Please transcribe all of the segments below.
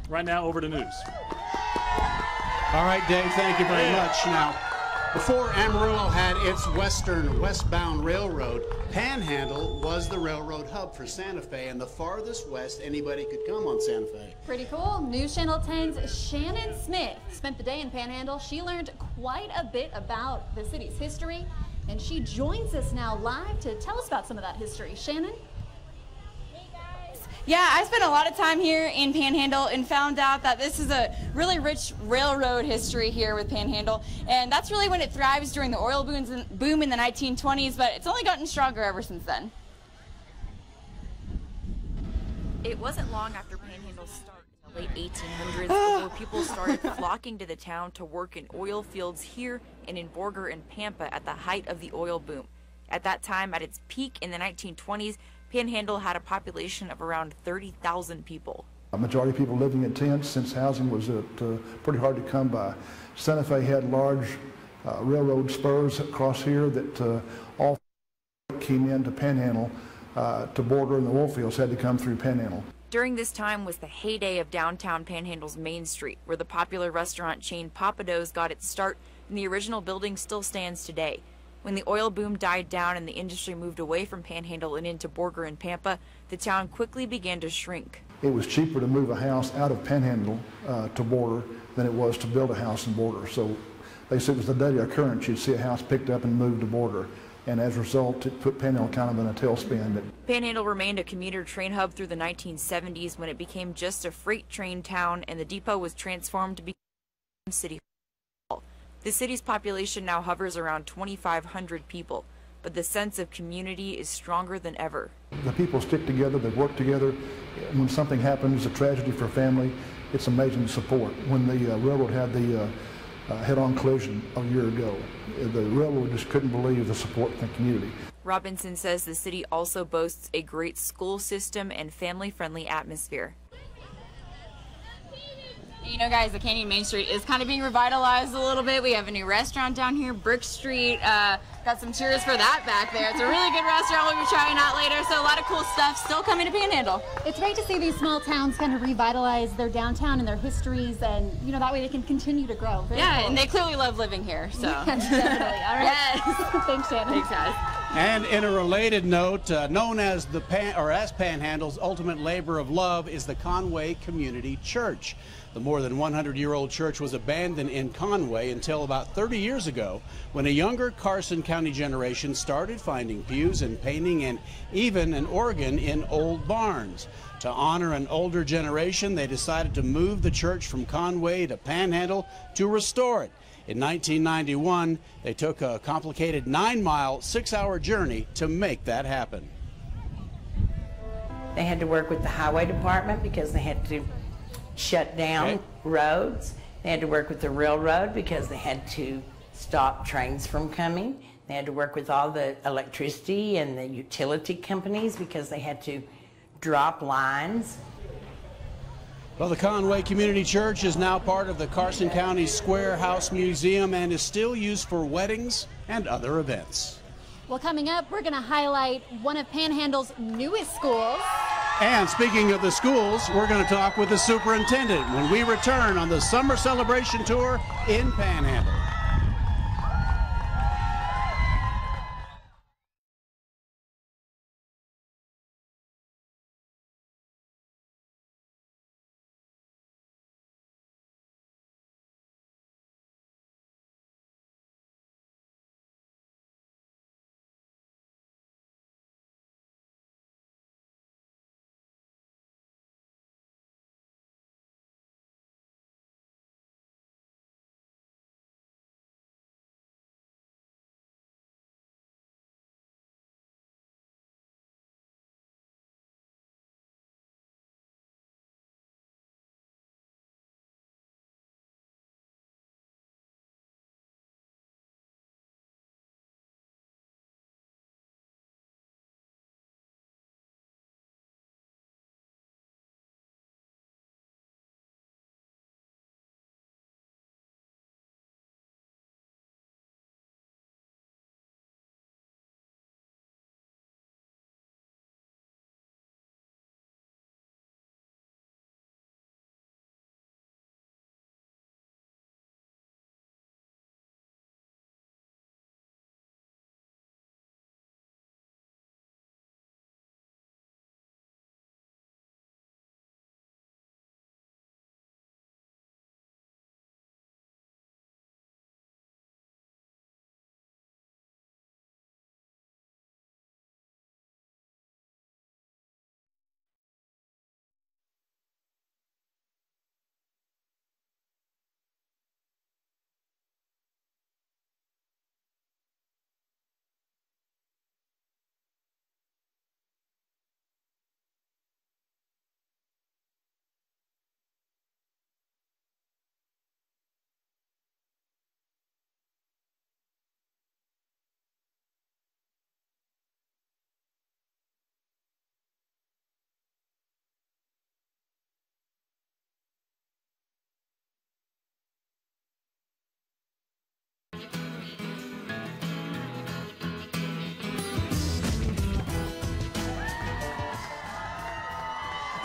Right now, over to news. All right, Dave, thank you very much. Now, before Amarillo had its westbound railroad, Panhandle was the railroad hub for Santa Fe and the farthest west anybody could come on Santa Fe. Pretty cool. News Channel 10's Shannon Smith spent the day in Panhandle. She learned quite a bit about the city's history, and she joins us now live to tell us about some of that history. Shannon? Yeah, I spent a lot of time here in Panhandle and found out that this is a really rich railroad history here with Panhandle, and that's really when it thrives during the oil boom in the 1920s, but it's only gotten stronger ever since then. It wasn't long after Panhandle's start in the late 1800s before people started flocking to the town to work in oil fields here and in Borger and Pampa at the height of the oil boom. At that time, at its peak in the 1920s, Panhandle had a population of around 30,000 people. A majority of people living in tents since housing was pretty hard to come by. Santa Fe had large railroad spurs across here that all came into Panhandle to Borger, and the oil fields had to come through Panhandle. During this time was the heyday of downtown Panhandle's Main Street, where the popular restaurant chain Pappadeaux's got its start, and the original building still stands today. When the oil boom died down and the industry moved away from Panhandle and into Borger and Pampa, the town quickly began to shrink. It was cheaper to move a house out of Panhandle to Borger than it was to build a house in Borger. So they said it was the daily occurrence. You'd see a house picked up and moved to Borger. And as a result, it put Panhandle kind of in a tailspin. Panhandle remained a commuter train hub through the 1970s when it became just a freight train town and the depot was transformed to become city hall. The city's population now hovers around 2,500 people, but the sense of community is stronger than ever. The people stick together, they work together. When something happens, a tragedy for a family, it's amazing support. When the railroad had the head-on collision a year ago, the railroad just couldn't believe the support from the community. Robinson says the city also boasts a great school system and family-friendly atmosphere. You know, guys, the Canyon Main Street is kind of being revitalized a little bit. We have a new restaurant down here, Brick Street. Got some cheers for that back there. It's a really good restaurant we'll be trying out later, so a lot of cool stuff still coming to Panhandle. It's great to see these small towns kind of revitalize their downtown and their histories, and, you know, that way they can continue to grow. Very cool. And they clearly love living here, so. Yes, definitely. All right. Yes. Thanks, Shannon. Thanks, guys. And in a related note, known as Panhandle's ultimate labor of love is the Conway Community Church. The more than 100-year-old church was abandoned in Conway until about 30 years ago, when a younger Carson County generation started finding pews and painting and even an organ in old barns. To honor an older generation, they decided to move the church from Conway to Panhandle to restore it. In 1991, they took a complicated 9-mile, 6-hour journey to make that happen. They had to work with the highway department because they had to shut down roads. They had to work with the railroad because they had to stop trains from coming. They had to work with all the electricity and the utility companies because they had to drop lines. Well, the Conway Community Church is now part of the Carson County Square House Museum and is still used for weddings and other events. Well, coming up, we're going to highlight one of Panhandle's newest schools. And speaking of the schools, we're going to talk with the superintendent when we return on the Summer Celebration Tour in Panhandle.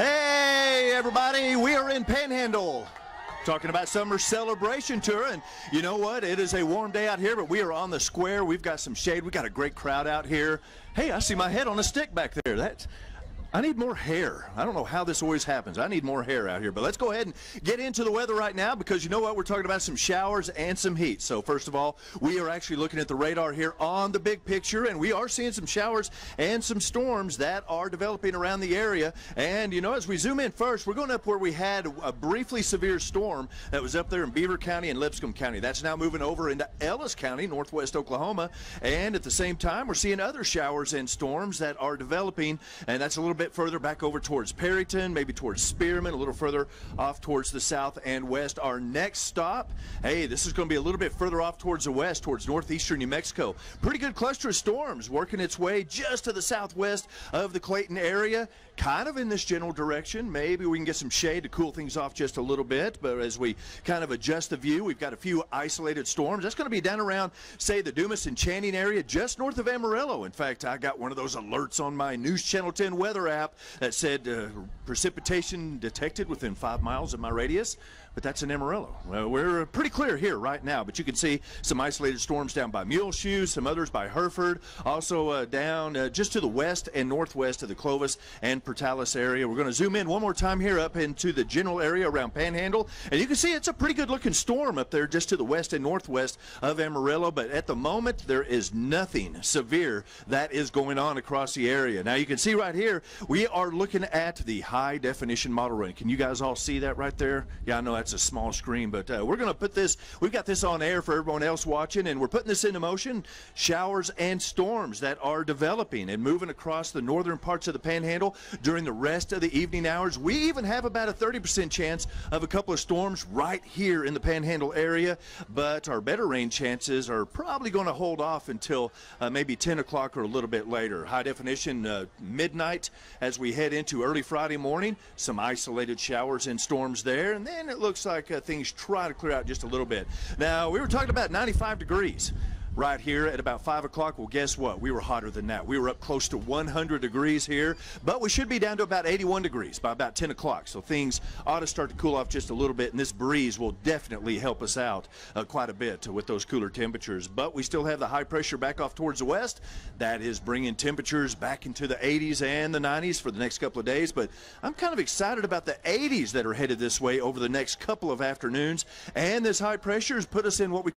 Hey, everybody, we are in Panhandle. Talking about summer celebration tour, and you know what? It is a warm day out here, but we are on the square. We've got some shade. We've got a great crowd out here. Hey, I see my head on a stick back there. I need more hair. I don't know how this always happens. I need more hair out here. But let's go ahead and get into the weather right now, because you know what? We're talking about some showers and some heat. So first of all, we are actually looking at the radar here on the big picture, and we are seeing some showers and some storms that are developing around the area. And you know, as we zoom in first, we're going up where we had a briefly severe storm that was up there in Beaver County and Lipscomb County. That's now moving over into Ellis County, northwest Oklahoma. And at the same time, we're seeing other showers and storms that are developing, and that's a little bit further back over towards Perryton, maybe towards Spearman, a little further off towards the south and west. Our next stop, hey, this is going to be a little bit further off towards the west, towards northeastern New Mexico. Pretty good cluster of storms working its way just to the southwest of the Clayton area, kind of in this general direction. Maybe we can get some shade to cool things off just a little bit, but as we kind of adjust the view, we've got a few isolated storms. That's going to be down around, say, the Dumas and Channing area, just north of Amarillo. In fact, I got one of those alerts on my News Channel 10 weather app that said precipitation detected within 5 miles of my radius, but that's in Amarillo. Well, we're pretty clear here right now, but you can see some isolated storms down by Muleshoe, some others by Hereford, also down just to the west and northwest of the Clovis and Portales area. We're going to zoom in one more time here up into the general area around Panhandle, and you can see it's a pretty good looking storm up there just to the west and northwest of Amarillo, but at the moment there is nothing severe that is going on across the area. Now you can see right here, we are looking at the high definition model run. Can you guys all see that right there? Yeah, I know that's a small screen, but we're going to put this, we've got this on air for everyone else watching, and we're putting this into motion. Showers and storms that are developing and moving across the northern parts of the Panhandle during the rest of the evening hours. We even have about a 30% chance of a couple of storms right here in the Panhandle area, but our better rain chances are probably going to hold off until maybe 10 o'clock or a little bit later. High definition midnight as we head into early Friday morning. Some isolated showers and storms there, and then it looks like things try to clear out just a little bit. Now, we were talking about 95 degrees right here at about 5 o'clock. Well, guess what? We were hotter than that. We were up close to 100 degrees here, but we should be down to about 81 degrees by about 10 o'clock. So things ought to start to cool off just a little bit, and this breeze will definitely help us out quite a bit with those cooler temperatures. But we still have the high pressure back off towards the west. That is bringing temperatures back into the 80s and the 90s for the next couple of days. But I'm kind of excited about the 80s that are headed this way over the next couple of afternoons. And this high pressure has put us in what we